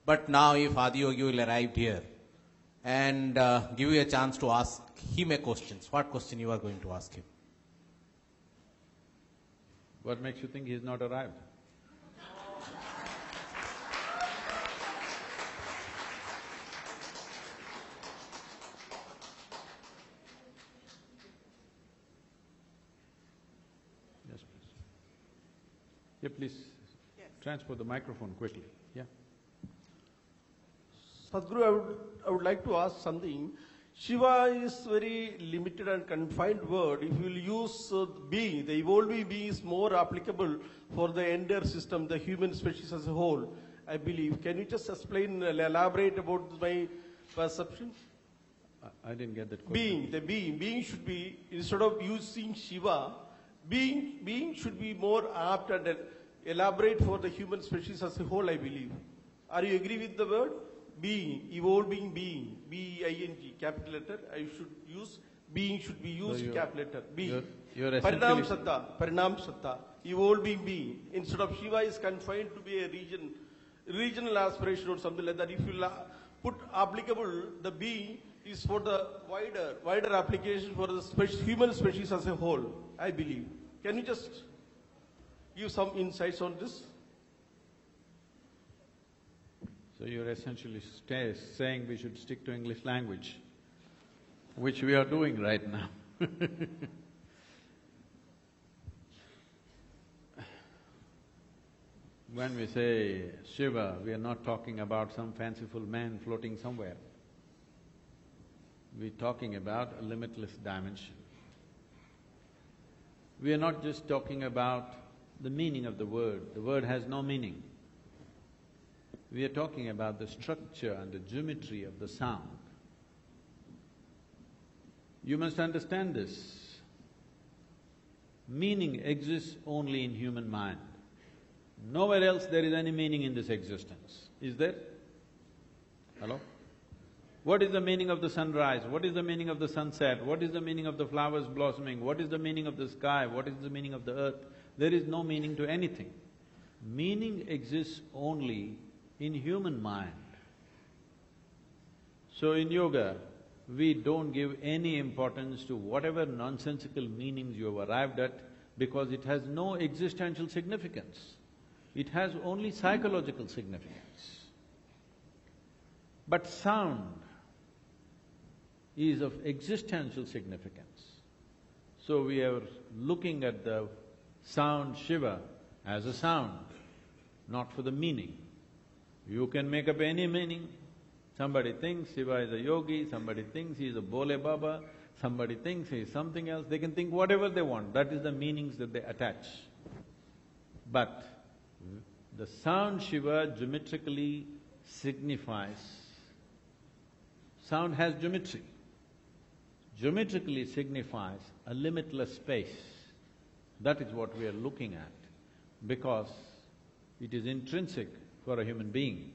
But now if Adiyogi will arrive here and give you a chance to ask him a question, what question you are going to ask him? What makes you think he's not arrived? Yes, please. Yeah, please transfer the microphone quickly. Yeah. Sadhguru, I would like to ask something. Shiva is very limited and confined word. If you will use being, the evolving being is more applicable for the entire system, the human species as a whole, I believe. Can you just explain, elaborate about my perception? I didn't get that question. Being should be, instead of using Shiva, being should be more apt and elaborate for the human species as a whole, I believe. Are you agree with the word? Being, evolving being, B-E-I-N-G, capital letter. I should use, being should be used, so capital letter, being. You're essentially… Parinam Satta, evolving being. Instead of Shiva is confined to be a regional aspiration or something like that. If you put applicable, the being is for the wider application for the human species as a whole, I believe. Can you just give some insights on this? So you're essentially saying we should stick to English language, which we are doing right now. When we say Shiva, we are not talking about some fanciful man floating somewhere. We're talking about a limitless dimension. We are not just talking about the meaning of the word has no meaning. We are talking about the structure and the geometry of the sound. You must understand this. Meaning exists only in human mind. Nowhere else there is any meaning in this existence. Is there? Hello? What is the meaning of the sunrise? What is the meaning of the sunset? What is the meaning of the flowers blossoming? What is the meaning of the sky? What is the meaning of the earth? There is no meaning to anything. Meaning exists only in human mind. So in yoga, we don't give any importance to whatever nonsensical meanings you have arrived at because it has no existential significance. It has only psychological significance. But sound is of existential significance. So we are looking at the sound Shiva as a sound, not for the meaning. You can make up any meaning. Somebody thinks Shiva is a yogi, somebody thinks he is a Bole Baba, somebody thinks he is something else, they can think whatever they want, that is the meanings that they attach. But the sound Shiva geometrically signifies… Sound has geometry. Geometrically signifies a limitless space. That is what we are looking at, because it is intrinsic for a human being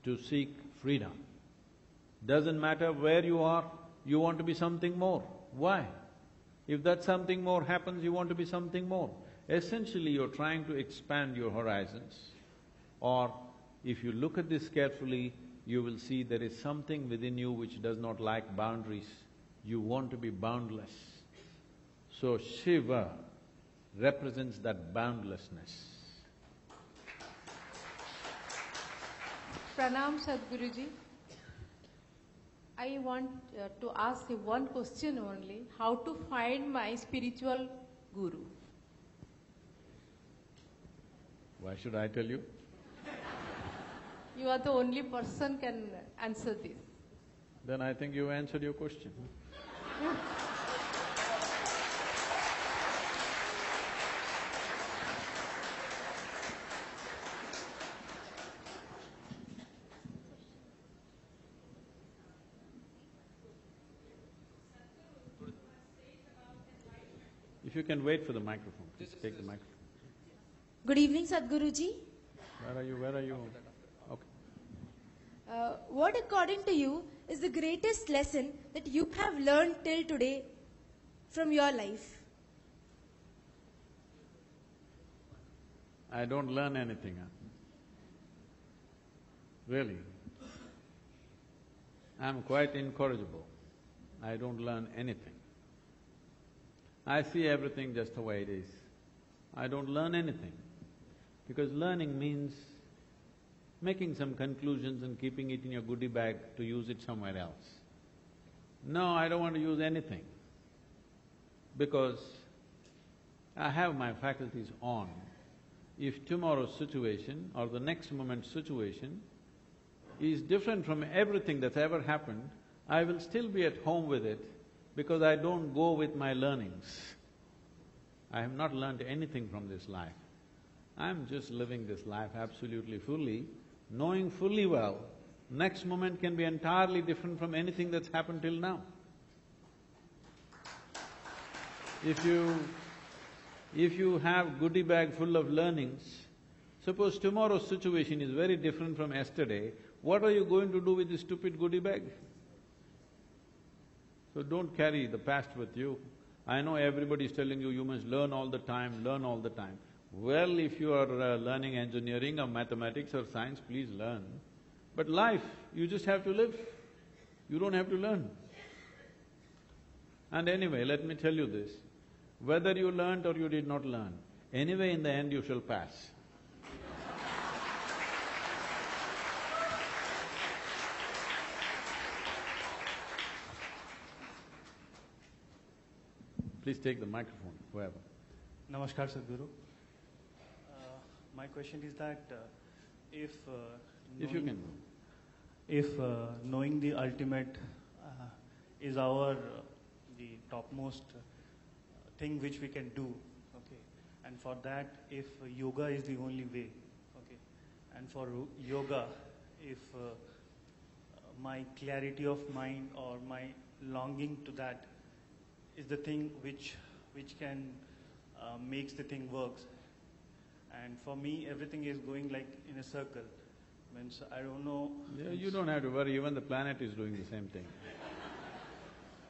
to seek freedom. Doesn't matter where you are, you want to be something more. Why? If that something more happens, you want to be something more. Essentially, you're trying to expand your horizons. Or if you look at this carefully, you will see there is something within you which does not like boundaries. You want to be boundless. So Shiva represents that boundlessness. Pranam Sadhguruji. I want to ask you one question only, how to find my spiritual guru? Why should I tell you? You are the only person can answer this. Then I think you answered your question. If you can wait for the microphone, please take the microphone. Good evening, Sadhguruji. Where are you? Okay. What according to you is the greatest lesson that you have learned till today from your life? I don't learn anything. Really. I'm quite incorrigible. I don't learn anything. I see everything just the way it is. I don't learn anything. Because learning means making some conclusions and keeping it in your goodie bag to use it somewhere else. No, I don't want to use anything. Because I have my faculties on. If tomorrow's situation or the next moment's situation is different from everything that's ever happened, I will still be at home with it because I don't go with my learnings. I have not learned anything from this life. I'm just living this life absolutely fully, knowing fully well, next moment can be entirely different from anything that's happened till now. If you have goodie bag full of learnings, suppose tomorrow's situation is very different from yesterday, what are you going to do with this stupid goodie bag? So don't carry the past with you. I know everybody is telling you, you must learn all the time, learn all the time. Well, if you are learning engineering or mathematics or science, please learn. But life, you just have to live. You don't have to learn. And anyway, let me tell you this, whether you learnt or you did not learn, anyway in the end you shall pass. Please take the microphone, whoever. Namaskar, Sadhguru. My question is that if If you can. Knowing the ultimate is our the topmost thing which we can do, okay, and for that if yoga is the only way, okay, and for yoga if my clarity of mind or my longing to that is the thing which can makes the thing works, and for me everything is going like in a circle, means I don't know. Yeah, you don't have to worry, even the planet is doing the same thing.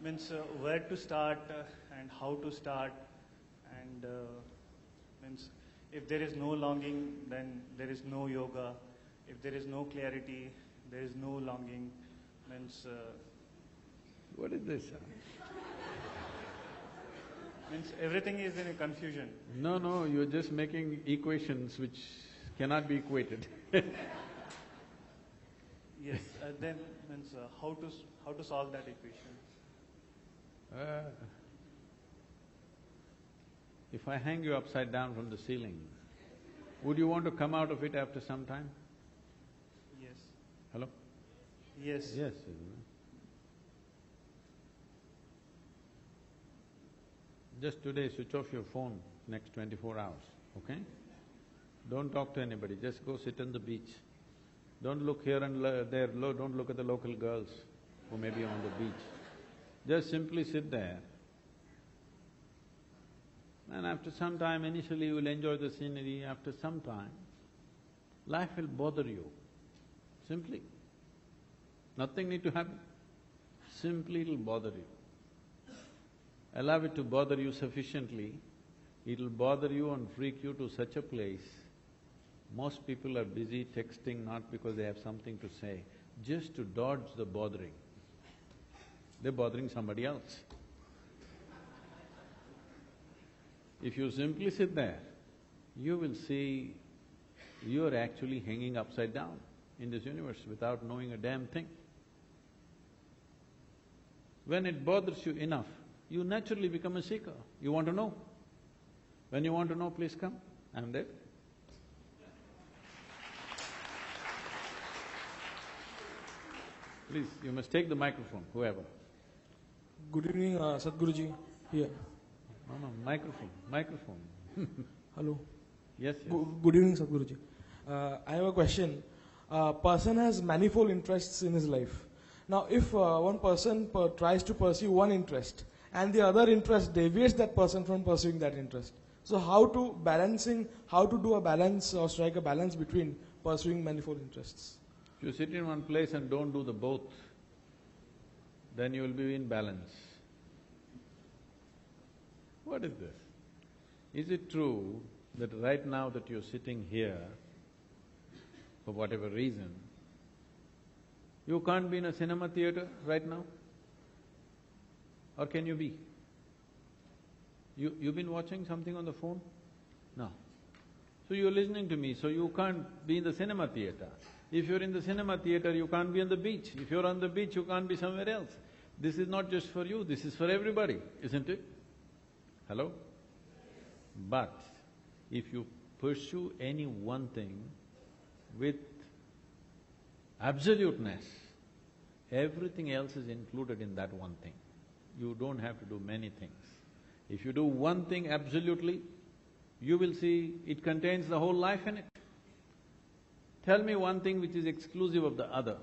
Means where to start and how to start, and means if there is no longing, then there is no yoga. If there is no clarity, there is no longing. Means What is this? means everything is in a confusion. No, you're just making equations which cannot be equated. Yes. Then means how to solve that equation? If I hang you upside down from the ceiling, would you want to come out of it after some time? Yes. Hello? Yes. Yes. Just today, switch off your phone next 24 hours, okay? Don't talk to anybody, just go sit on the beach. Don't look here and there, don't look at the local girls who may be on the beach. Just simply sit there. And after some time, initially you will enjoy the scenery, after some time, life will bother you, simply. Nothing need to happen, simply it'll bother you. Allow it to bother you sufficiently, it'll bother you and freak you to such a place. Most people are busy texting not because they have something to say, just to dodge the bothering. They're bothering somebody else. If you simply sit there, you will see you're actually hanging upside down in this universe without knowing a damn thing. When it bothers you enough, you naturally become a seeker. You want to know. When you want to know, please come, I'm there. Please, you must take the microphone, whoever. Good evening, Sadhguruji. Here. No, microphone. Hello. Yes. Good evening, Sadhguruji. I have a question. A person has manifold interests in his life. Now, if one person tries to pursue one interest and the other interest deviates that person from pursuing that interest, so how to do a balance or strike a balance between pursuing manifold interests? If you sit in one place and don't do the both, then you will be in balance. What is this? Is it true that right now that you're sitting here, for whatever reason, You can't be in a cinema theater right now? Or can you be? You've been watching something on the phone? No. So you're listening to me, so you can't be in the cinema theater. If you're in the cinema theater, you can't be on the beach. If you're on the beach, you can't be somewhere else. This is not just for you, this is for everybody, isn't it? Hello? But if you pursue any one thing with absoluteness, everything else is included in that one thing. You don't have to do many things. If you do one thing absolutely, you will see it contains the whole life in it. Tell me one thing which is exclusive of the other.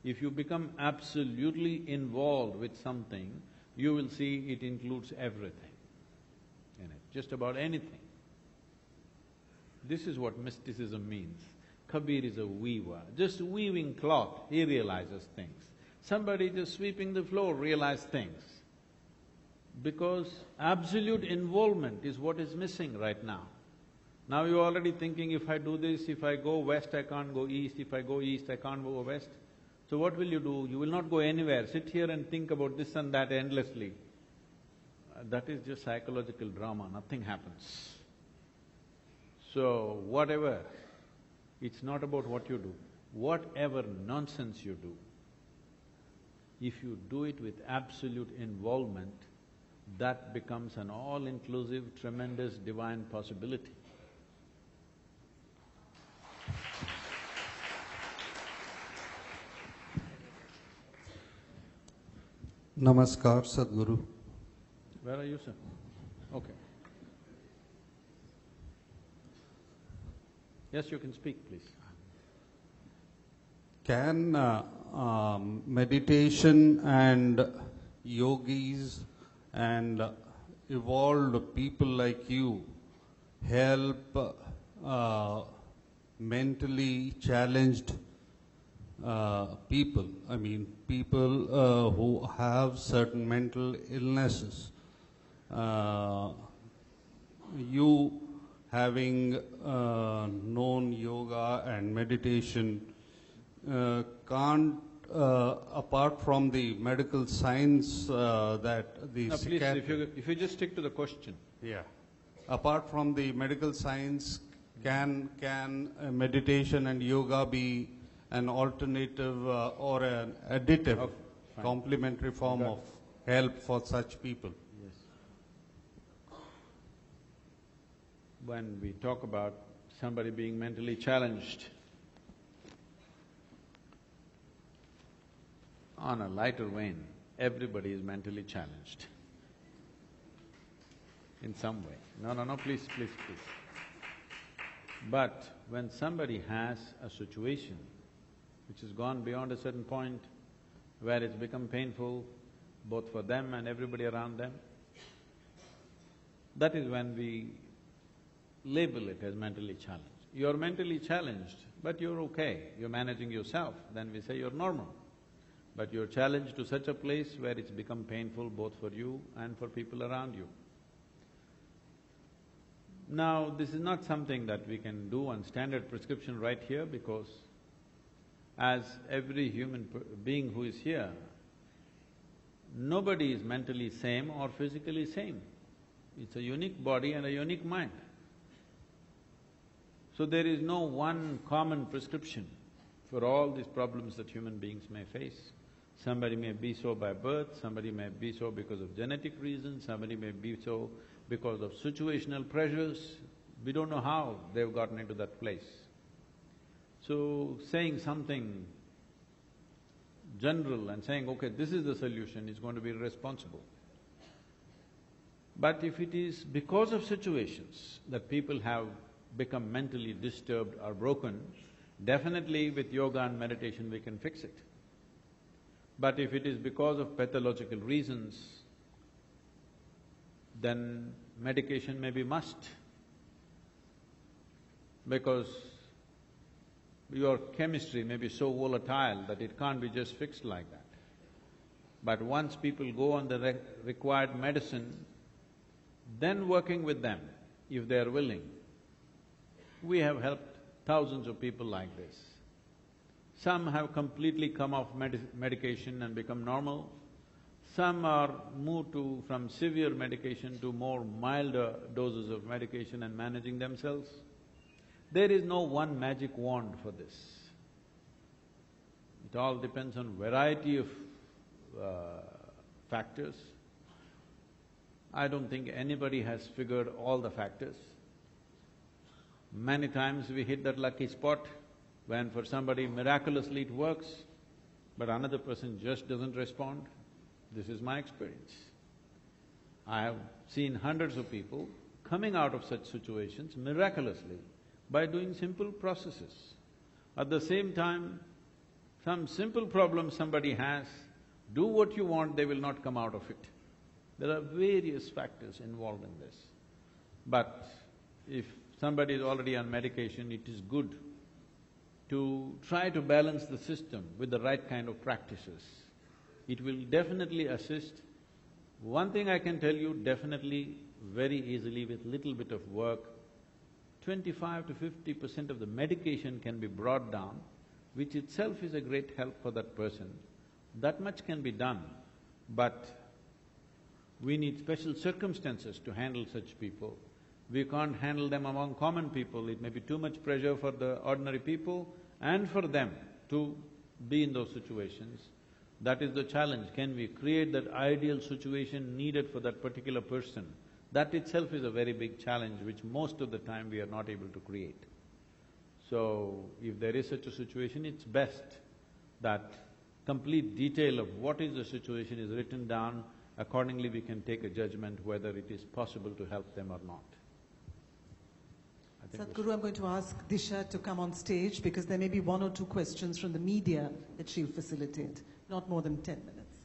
If you become absolutely involved with something, you will see it includes everything in it, just about anything. This is what mysticism means. Kabir is a weaver, just weaving cloth, he realizes things. Somebody just sweeping the floor realizes things. Because absolute involvement is what is missing right now. Now you're already thinking, if I do this, if I go west, I can't go east, if I go east, I can't go west. So what will you do? You will not go anywhere, sit here and think about this and that endlessly. That is just psychological drama, nothing happens. So whatever, it's not about what you do. Whatever nonsense you do, if you do it with absolute involvement, that becomes an all-inclusive, tremendous divine possibility. Namaskar, Sadhguru. Where are you, sir? Okay. Yes, you can speak, please. Can meditation and yogis and evolved people like you help mentally challenged people? I mean, people who have certain mental illnesses. You having known yoga and meditation can't, apart from the medical science that the No, please, if you just stick to the question. yeah, apart from the medical science, can meditation and yoga be an alternative or an additive, Okay, fine. complementary form of help for such people? Yes. When we talk about somebody being mentally challenged, on a lighter vein, everybody is mentally challenged in some way. No, please. But when somebody has a situation which has gone beyond a certain point, where it's become painful both for them and everybody around them, that is when we label it as mentally challenged. You're mentally challenged, but you're okay, you're managing yourself, then we say you're normal. But you're challenged to such a place where it's become painful both for you and for people around you. Now, this is not something that we can do on standard prescription right here, because as every human being who is here, nobody is mentally same or physically same. It's a unique body and a unique mind. So there is no one common prescription for all these problems that human beings may face. Somebody may be so by birth, somebody may be so because of genetic reasons, somebody may be so because of situational pressures. We don't know how they've gotten into that place. So saying something general and saying, okay, this is the solution, is going to be irresponsible. But if it is because of situations that people have become mentally disturbed or broken, definitely with yoga and meditation we can fix it. But if it is because of pathological reasons, then medication may be must, because your chemistry may be so volatile that it can't be just fixed like that. But once people go on the required medicine, then working with them, if they are willing. We have helped thousands of people like this. Some have completely come off medication and become normal. Some are moved from severe medication to more milder doses of medication and managing themselves. There is no one magic wand for this. It all depends on variety of factors. I don't think anybody has figured all the factors. Many times we hit that lucky spot when for somebody miraculously it works, but another person just doesn't respond. This is my experience. I have seen hundreds of people coming out of such situations miraculously by doing simple processes. At the same time, some simple problem somebody has, do what you want, they will not come out of it. There are various factors involved in this. But if somebody is already on medication, it is good to try to balance the system with the right kind of practices. It will definitely assist. One thing I can tell you, definitely, very easily with little bit of work, 25 to 50% of the medication can be brought down, which itself is a great help for that person. That much can be done, but we need special circumstances to handle such people. We can't handle them among common people. It may be too much pressure for the ordinary people and for them to be in those situations. That is the challenge. Can we create that ideal situation needed for that particular person? That itself is a very big challenge which most of the time we are not able to create. So, if there is such a situation, it's best that complete detail of what is the situation is written down. Accordingly, we can take a judgment whether it is possible to help them or not. Sadhguru, I'm going to ask Disha to come on stage because there may be one or two questions from the media that she'll facilitate, not more than 10 minutes.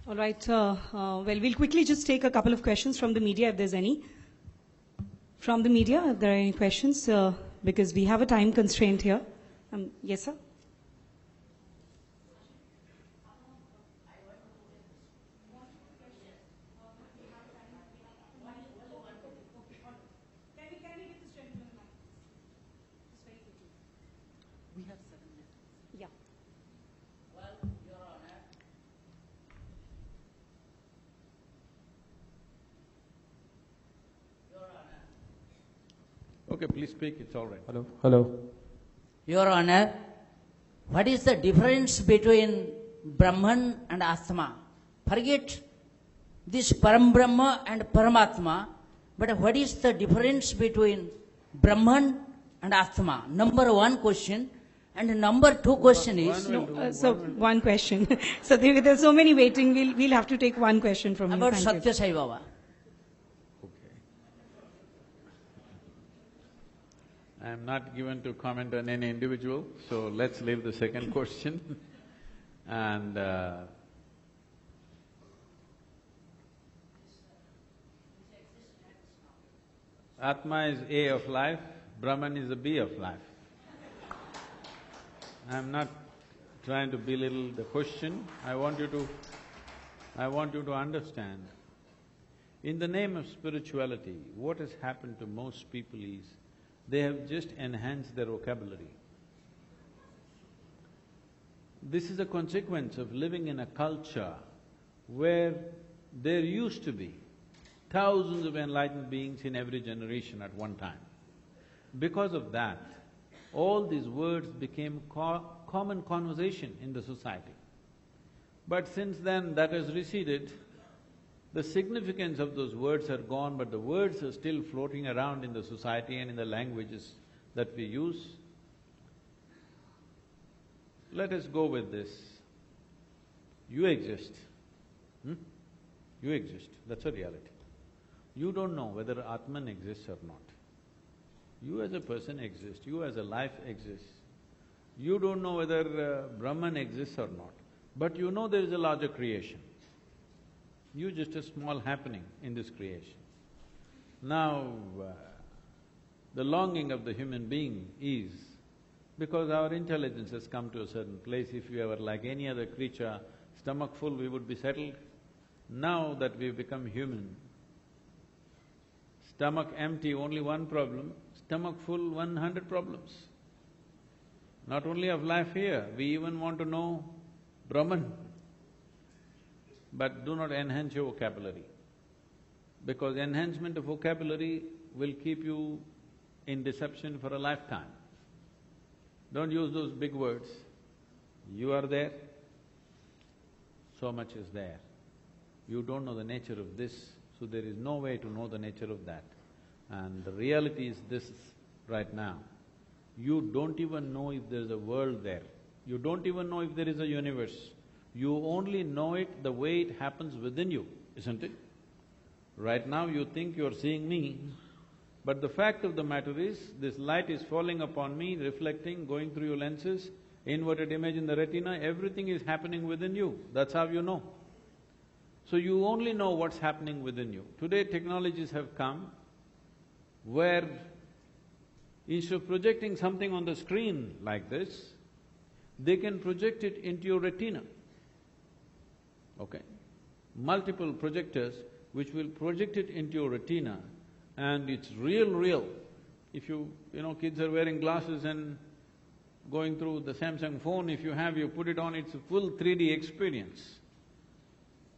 All right, well, we'll quickly just take a couple of questions from the media if there's any. From the media, if there are any questions, because we have a time constraint here. Yes, sir? We have 7 minutes. Yeah. Okay, please speak, it's all right. Hello. Hello. Your Honor, what is the difference between Brahman and Atma? Forget this Param Brahma and Paramatma, but what is the difference between Brahman and Atma? Number one question. And number two question is… One question. So there's so many waiting, we'll have to take one question from about you. Satya Sai Baba. Okay. I am not given to comment on any individual, so let's leave the second question. And Atma is A of life, Brahman is the B of life. I'm not trying to belittle the question. I want you to understand. In the name of spirituality, what has happened to most people is they have just enhanced their vocabulary. This is a consequence of living in a culture where there used to be thousands of enlightened beings in every generation at one time. Because of that, all these words became common conversation in the society. But since then, that has receded. The significance of those words are gone, but the words are still floating around in the society and in the languages that we use. Let us go with this. You exist. You exist, that's a reality. You don't know whether Atman exists or not. You as a person exist, you as a life exists. You don't know whether Brahman exists or not, but you know there is a larger creation. You're just a small happening in this creation. Now, the longing of the human being is, because our intelligence has come to a certain place, if we were like any other creature, stomach full, we would be settled. Now that we've become human, stomach empty, only one problem, stomach full, 100 problems. Not only of life here, we even want to know Brahman. But do not enhance your vocabulary, because enhancement of vocabulary will keep you in deception for a lifetime. Don't use those big words. You are there, so much is there. You don't know the nature of this, so there is no way to know the nature of that. And the reality is this right now. You don't even know if there's a world there. You don't even know if there is a universe. You only know it the way it happens within you, isn't it? Right now you think you're seeing me, but the fact of the matter is, this light is falling upon me, reflecting, going through your lenses, inverted image in the retina, everything is happening within you. That's how you know. So you only know what's happening within you. Today technologies have come where instead of projecting something on the screen like this, they can project it into your retina. Okay? Multiple projectors which will project it into your retina, and it's real. If you know, kids are wearing glasses and going through the Samsung phone, if you put it on, it's a full 3D experience.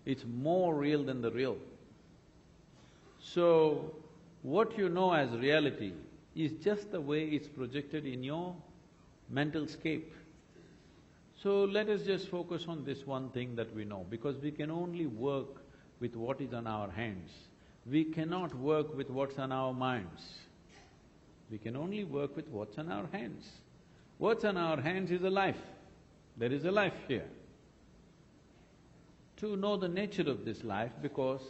It's more real than the real. So, what you know as reality is just the way it's projected in your mental scape. So let us just focus on this one thing that we know, because we can only work with what is on our hands. We cannot work with what's on our minds. We can only work with what's on our hands. What's on our hands is a life. There is a life here. To know the nature of this life, because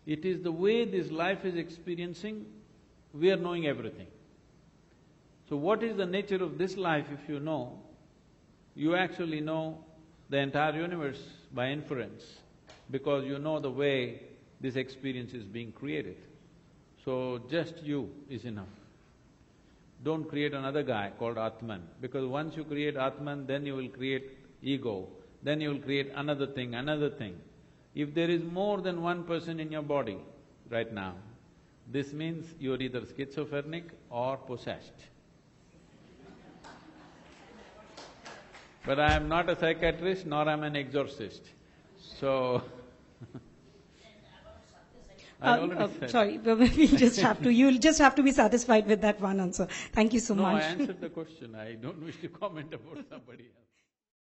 it is the way this life is experiencing, we are knowing everything. So what is the nature of this life if you know? You actually know the entire universe by inference, because you know the way this experience is being created. So just you is enough. Don't create another guy called Atman, because once you create Atman, then you will create ego, then you will create another thing. If there is more than one person in your body right now, this means you're either schizophrenic or possessed. But I am not a psychiatrist, nor am I an exorcist, so I already said. Sorry, we'll just have to… you'll just have to be satisfied with that one answer. Thank you so much. No, I answered the question. I don't wish to comment about somebody else.